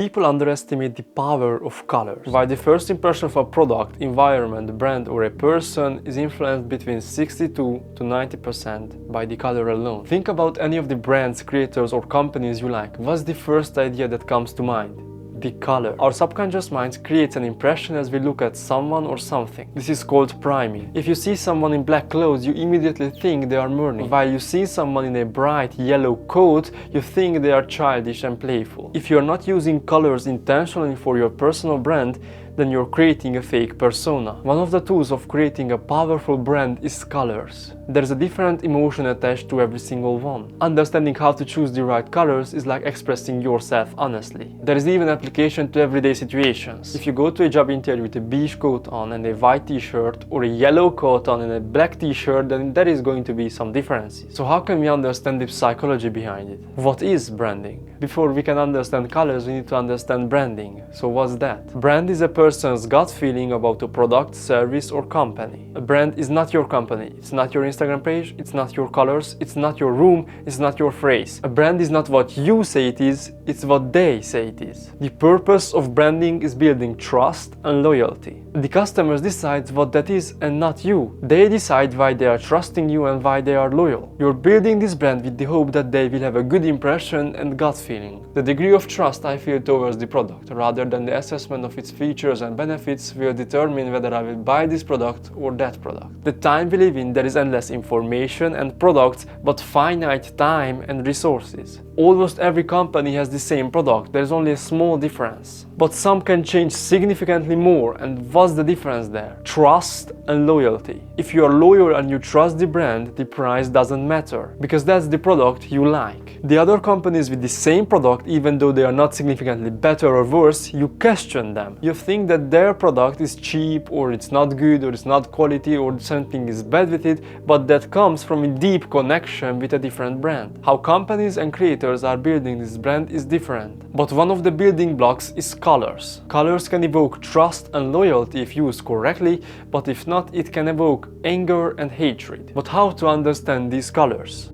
People underestimate the power of colors. While the first impression of a product, environment, brand or a person is influenced between 62 to 90% by the color alone. Think about any of the brands, creators or companies you like. What's the first idea that comes to mind? The color. Our subconscious mind creates an impression as we look at someone or something. This is called priming. If you see someone in black clothes, you immediately think they are mourning. While you see someone in a bright yellow coat, you think they are childish and playful. If you are not using colors intentionally for your personal brand, then you're creating a fake persona. One of the tools of creating a powerful brand is colors. There's a different emotion attached to every single one. Understanding how to choose the right colors is like expressing yourself honestly. There is even application to everyday situations. If you go to a job interview with a beige coat on and a white t-shirt, or a yellow coat on and a black t-shirt, then there is going to be some differences. So how can we understand the psychology behind it? What is branding? Before we can understand colors, we need to understand branding. So what's that? Brand is a person's gut feeling about a product, service or company. A brand is not your company, it's not your Instagram page, it's not your colors, it's not your room, it's not your phrase. A brand is not what you say it is, it's what they say it is. The purpose of branding is building trust and loyalty. The customers decide what that is and not you. They decide why they are trusting you and why they are loyal. You're building this brand with the hope that they will have a good impression and gut feeling. The degree of trust I feel towards the product, rather than the assessment of its features and benefits, will determine whether I will buy this product or that product. The time we live in, there is endless information and products, but finite time and resources. Almost every company has the same product, there is only a small difference. But some can change significantly more, and what's the difference there? Trust and loyalty. If you are loyal and you trust the brand, the price doesn't matter, because that's the product you like. The other companies with the same product, even though they are not significantly better or worse, you question them. You think that their product is cheap, or it's not good, or it's not quality, or something is bad with it, but that comes from a deep connection with a different brand. How companies and creators are building this brand is different, but one of the building blocks is colors. Colors can evoke trust and loyalty if used correctly, but if not, it can evoke anger and hatred. But how to understand these colors?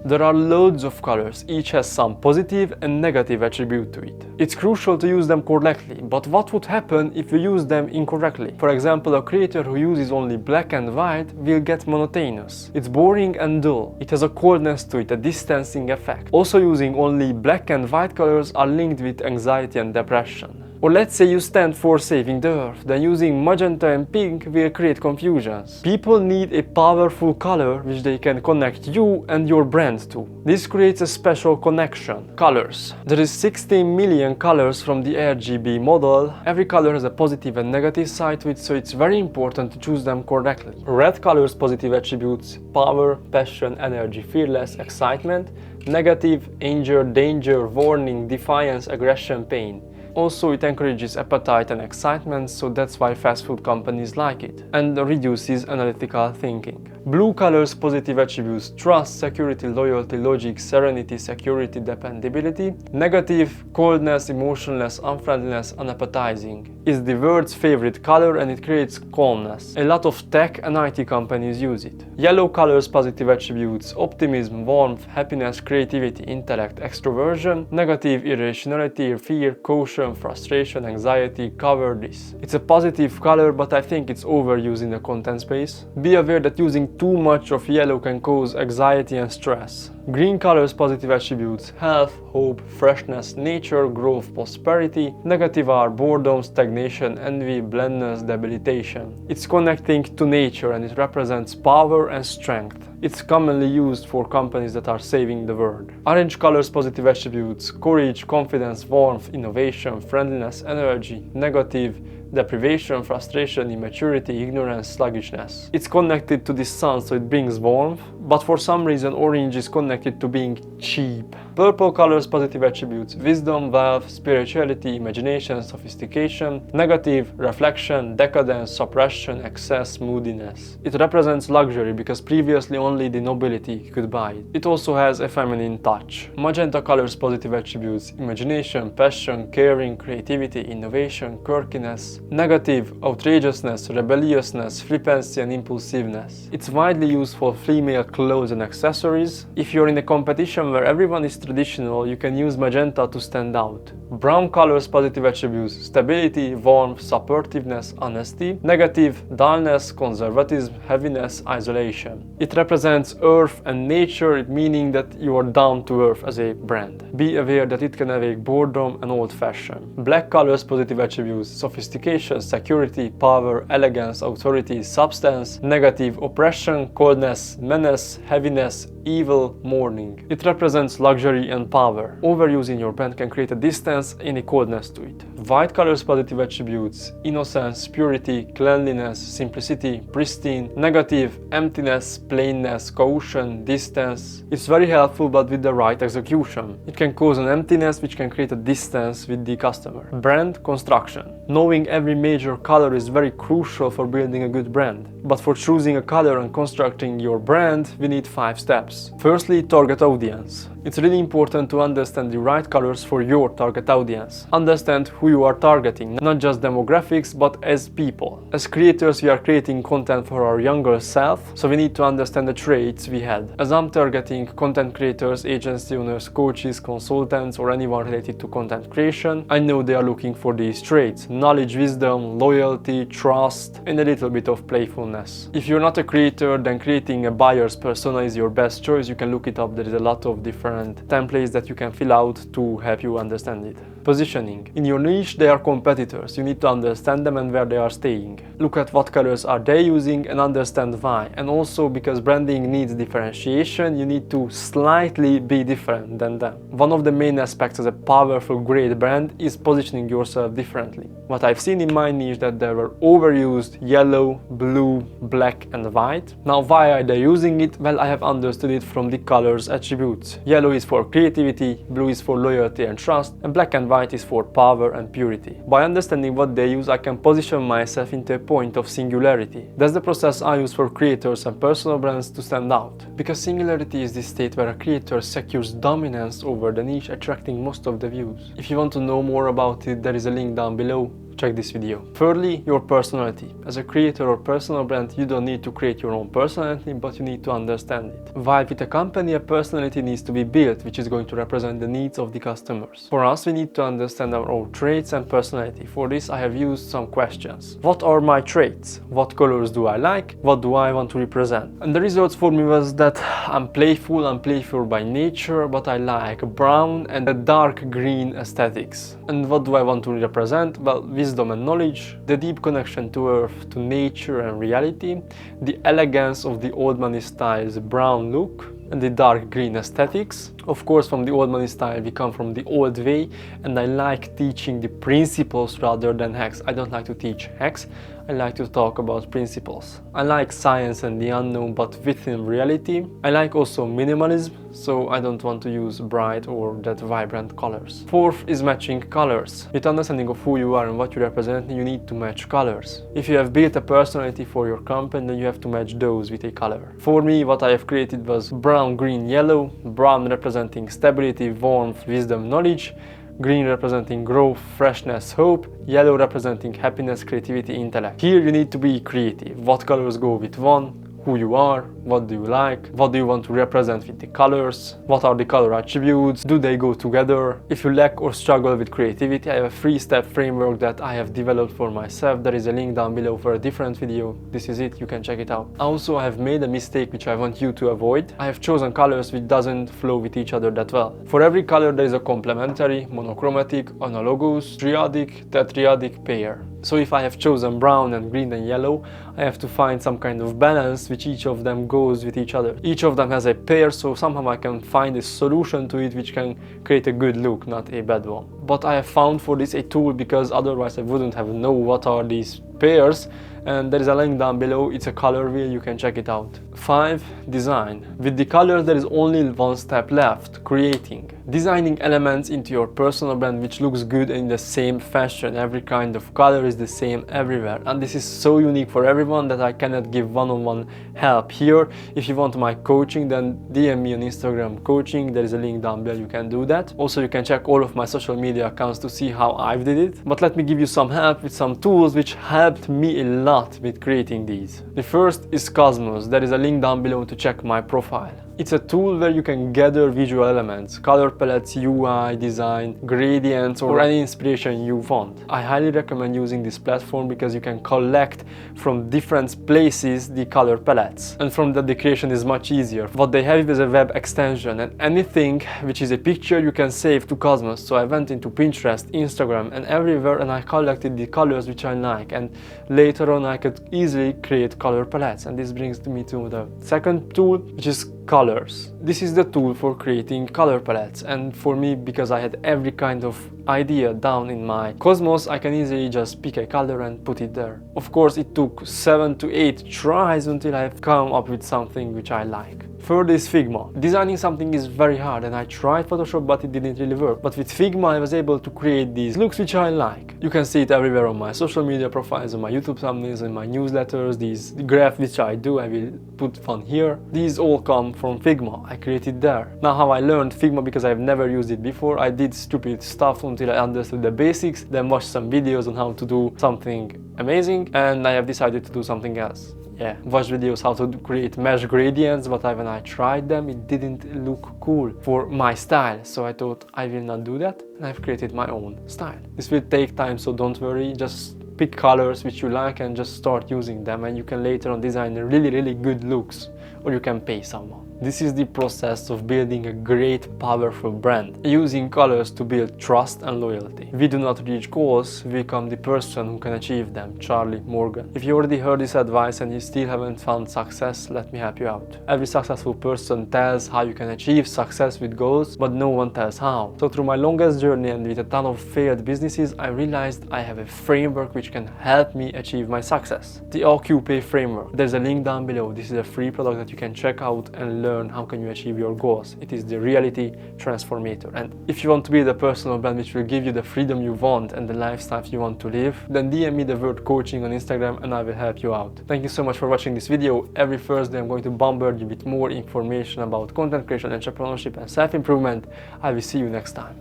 There are loads of colors, each has some positive and negative attribute to it. It's crucial to use them correctly, but what would happen if you use them incorrectly? For example, a creator who uses only black and white will get monotonous. It's boring and dull. It has a coldness to it, a distancing effect. Also, using only black and white colors are linked with anxiety and depression. Or let's say you stand for saving the earth, then using magenta and pink will create confusions. People need a powerful color which they can connect you and your brand to. This creates a special connection. Colors. There is 16 million colors from the RGB model. Every color has a positive and negative side to it, so it's very important to choose them correctly. Red color's positive attributes: power, passion, energy, fearless, excitement. Negative: anger, danger, warning, defiance, aggression, pain. Also, it encourages appetite and excitement, so that's why fast food companies like it, and reduces analytical thinking. Blue color's positive attributes: trust, security, loyalty, logic, serenity, security, dependability. Negative: coldness, emotionless, unfriendliness, unappetizing. It's the world's favorite color and it creates calmness. A lot of tech and IT companies use it. Yellow color's positive attributes: optimism, warmth, happiness, creativity, intellect, extroversion. Negative: irrationality, fear, caution, frustration, anxiety. Cover this. It's a positive color, but I think it's overused in the content space. Be aware that using too much of yellow can cause anxiety and stress. Green color's positive attributes: health, hope, freshness, nature, growth, prosperity. Negative are boredom, stagnation, envy, blandness, debilitation. It's connecting to nature and it represents power and strength. It's commonly used for companies that are saving the world. Orange color's positive attributes: courage, confidence, warmth, innovation, friendliness, energy. Negative: deprivation, frustration, immaturity, ignorance, sluggishness. It's connected to the sun, so it brings warmth, but for some reason orange is connected to being cheap. Purple color's positive attributes: wisdom, wealth, spirituality, imagination, sophistication. Negative: reflection, decadence, suppression, excess, moodiness. It represents luxury because previously only the nobility could buy it. It also has a feminine touch. Magenta color's positive attributes: imagination, passion, caring, creativity, innovation, quirkiness. Negative: outrageousness, rebelliousness, flippancy and impulsiveness. It's widely used for female clothes and accessories. If you're in a competition where everyone is traditional, you can use magenta to stand out. Brown color's positive attributes: stability, warmth, supportiveness, honesty. Negative: dullness, conservatism, heaviness, isolation. It represents earth and nature, meaning that you are down to earth as a brand. Be aware that it can evoke boredom and old-fashioned. Black color's positive attributes: sophistication, security, power, elegance, authority, substance. Negative: oppression, coldness, menace, heaviness, evil, mourning. It represents luxury and power. Overuse in your brand can create a distance and a coldness to it. White color's positive attributes: innocence, purity, cleanliness, simplicity, pristine. Negative: emptiness, plainness, caution, distance. It's very helpful, but with the right execution. It can cause an emptiness which can create a distance with the customer. Brand construction. Knowing every major color is very crucial for building a good brand. But for choosing a color and constructing your brand, we need 5 steps. Firstly, target audience. It's really important to understand the right colors for your target audience. Understand who you are targeting, not just demographics, but as people. As creators, we are creating content for our younger self, so we need to understand the traits we had. As I'm targeting content creators, agency owners, coaches, consultants, or anyone related to content creation, I know they are looking for these traits: knowledge, wisdom, loyalty, trust, and a little bit of playfulness. If you're not a creator, then creating a buyer's persona is your best choice. You can look it up. There is a lot of different templates that you can fill out to help you understand it. Positioning. In your niche, they are competitors. You need to understand them and where they are staying. Look at what colors are they using and understand why. And also, because branding needs differentiation, you need to slightly be different than them. One of the main aspects of a powerful, great brand is positioning yourself differently. What I've seen in my niche that there were overused yellow, blue, black and white. Now, why are they using it? Well, I have understood it from the colors attributes. Yellow is for creativity, blue is for loyalty and trust, and black and white is for power and purity. By understanding what they use, I can position myself into a point of singularity. That's the process I use for creators and personal brands to stand out. Because singularity is the state where a creator secures dominance over the niche, attracting most of the views. If you want to know more about it, there is a link down below. Check this video. Thirdly, your personality. As a creator or personal brand, you don't need to create your own personality, but you need to understand it. While with a company, a personality needs to be built, which is going to represent the needs of the customers. For us, we need to understand our own traits and personality. For this, I have used some questions. What are my traits? What colors do I like? What do I want to represent? And the results for me was that I'm playful by nature, but I like brown and a dark green aesthetics. And what do I want to represent? Well, wisdom and knowledge, the deep connection to earth, to nature and reality, the elegance of the old money style's brown look, and the dark green aesthetics. Of course, from the old money style, we come from the old way, and I like teaching the principles rather than hacks. I don't like to teach hacks, I like to talk about principles. I like science and the unknown, but within reality. I like also minimalism, so I don't want to use bright or that vibrant colors. Fourth is matching colors. With understanding of who you are and what you represent, you need to match colors. If you have built a personality for your company, then you have to match those with a color. For me, what I have created was brown, green, yellow. Brown representing stability, warmth, wisdom, knowledge. Green representing growth, freshness, hope. Yellow representing happiness, creativity, intellect. Here you need to be creative. What colors go with one? Who you are, what do you like, what do you want to represent with the colors, what are the color attributes, do they go together? If you lack or struggle with creativity, I have a 3-step framework that I have developed for myself. There is a link down below for a different video. This is it, you can check it out. Also, I have made a mistake which I want you to avoid. I have chosen colors which doesn't flow with each other that well. For every color there is a complementary, monochromatic, analogous, triadic, tetradic pair. So if I have chosen brown and green and yellow, I have to find some kind of balance which each of them goes with each other. Each of them has a pair, so somehow I can find a solution to it which can create a good look, not a bad one. But I have found for this a tool, because otherwise I wouldn't have known what are these pairs, and there is a link down below. It's a color wheel, you can check it out. 5. Design. With the colors there is only one step left: creating. Designing elements into your personal brand which looks good in the same fashion. Every kind of color is the same everywhere, and this is so unique for everyone that I cannot give one-on-one help here. If you want my coaching, then DM me on Instagram coaching. There is a link down below, you can do that. Also, you can check all of my social media accounts to see how I did it. But let me give you some help with some tools which helped me a lot with creating these. The first is Cosmos. There is a link down below to check my profile. It's a tool where you can gather visual elements, color palettes, UI, design, gradients, or any inspiration you want. I highly recommend using this platform because you can collect from different places the color palettes, and from that the creation is much easier. What they have is a web extension, and anything which is a picture you can save to Cosmos. So I went into Pinterest, Instagram, and everywhere, and I collected the colors which I like, and later on I could easily create color palettes. And this brings me to the second tool, which is colors. This is the tool for creating color palettes, and for me, because I had every kind of idea down in my Cosmos, I can easily just pick a color and put it there. Of course, it took 7 to 8 tries until I've come up with something which I like. Third is Figma. Designing something is very hard, and I tried Photoshop but it didn't really work. But with Figma I was able to create these looks which I like. You can see it everywhere on my social media profiles, on my YouTube thumbnails, in my newsletters. These graphs which I do, I will put one here. These all come from Figma. I created there. Now how I learned Figma, because I've never used it before. I did stupid stuff until I understood the basics, then watched some videos on how to do something amazing, and I have decided to do something else. Yeah, watch videos how to create mesh gradients, but when I tried them, it didn't look cool for my style. So I thought I will not do that, and I've created my own style. This will take time, so don't worry. Just pick colors which you like and just start using them, and you can later on design really good looks, or you can pay someone. This is the process of building a great, powerful brand, using colors to build trust and loyalty. We do not reach goals, we become the person who can achieve them. Charlie Morgan. If you already heard this advice and you still haven't found success, let me help you out. Every successful person tells how you can achieve success with goals, but no one tells how. So through my longest journey and with a ton of failed businesses, I realized I have a framework which can help me achieve my success. The OQP framework. There's a link down below. This is a free product that you can check out and learn how can you achieve your goals. It is the reality transformator. And if you want to build a personal brand which will give you the freedom you want and the lifestyle you want to live, then DM me the word coaching on Instagram and I will help you out. Thank you so much for watching this video. Every Thursday I'm going to bombard you with more information about content creation, entrepreneurship and self-improvement. I will see you next time.